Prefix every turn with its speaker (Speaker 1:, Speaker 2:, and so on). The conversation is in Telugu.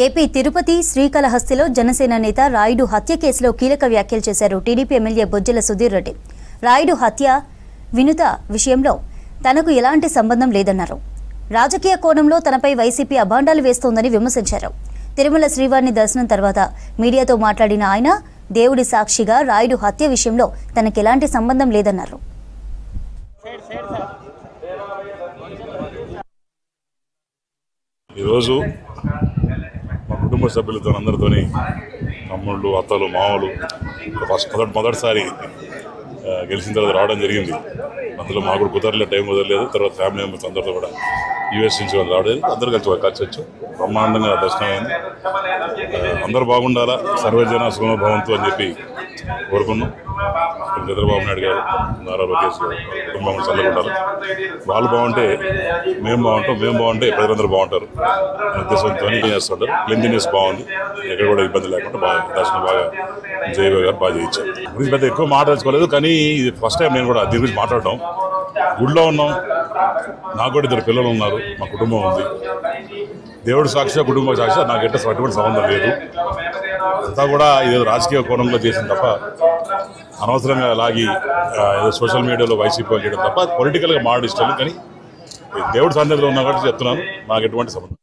Speaker 1: ఏపీ తిరుపతి శ్రీకాళహస్తిలో జనసేన నేత రాయుడు హత్య కేసులో కీలక వ్యాఖ్యలు చేశారు టీడీపీ ఎమ్మెల్యే బొజ్జల సుధీర్ రెడ్డి. రాయుడు హత్య వినుత విషయంలో తనకు ఎలాంటి సంబంధం లేదన్నారు. రాజకీయ కోణంలో తనపై వైసీపీ అభాండాలు వేస్తోందని విమర్శించారు. తిరుమల శ్రీవారిని దర్శనం తర్వాత మీడియాతో మాట్లాడిన ఆయన దేవుడి సాక్షిగా రాయుడు హత్య విషయంలో తనకెలాంటి సంబంధం లేదన్నారు.
Speaker 2: ఈరోజు మా కుటుంబ సభ్యులతో అందరితోని తమ్ముళ్ళు అత్తలు మామూలు మొదటిసారి గెలిచిన తర్వాత రావడం జరిగింది. అందులో మాకు కూడా కుదరలేదు, టైం కుదరలేదు. తర్వాత ఫ్యామిలీ మెంబర్స్ అందరితో కూడా యూఎస్ నుంచి వాళ్ళు రావడం అందరూ కలిసి వచ్చాం. బ్రహ్మాండంగా దర్శనం అయింది. అందరూ బాగుండాలా, సర్వజన సుఖభవంతు అని చెప్పి కోరుకున్నాం. చంద్రబాబు నాయుడు గారు, నారా లోకేష్ గారు కుటుంబం చల్లగుండాలి. వాళ్ళు బాగుంటే మేము బాగుంటాం, మేము బాగుంటే ప్రజలందరూ బాగుంటారు ఉద్దేశంతో చేస్తుంటారు. క్లీన్లీనెస్ బాగుంది, ఎక్కడ కూడా ఇబ్బంది లేకుండా బాగా దర్శనం బాగా జయబాబు గారు బాగా చేయించారు. గురించి పెద్ద ఎక్కువ మాట్లాడుకోలేదు, కానీ ఇది ఫస్ట్ టైం నేను కూడా దీని గురించి మాట్లాడటం. గుడిలో ఉన్నాం, నాకు కూడా 2 పిల్లలు ఉన్నారు, మా కుటుంబం ఉంది. దేవుడు సాక్షిగా కుటుంబ సాక్షిగా నాకు ఎటువంటి సంబంధం లేదు. అంతా కూడా ఇదేదో రాజకీయ కోణంలో చేసిన తప్ప అనవసరంగా లాగి ఏదో సోషల్ మీడియాలో వైసీపీ చేయడం తప్ప పొలిటికల్గా మాట్లాడిస్తాను. కానీ దేవుడి సన్నిధిలో ఉన్నా కాబట్టి చెప్తున్నాను, నాకు ఎటువంటి సంబంధం.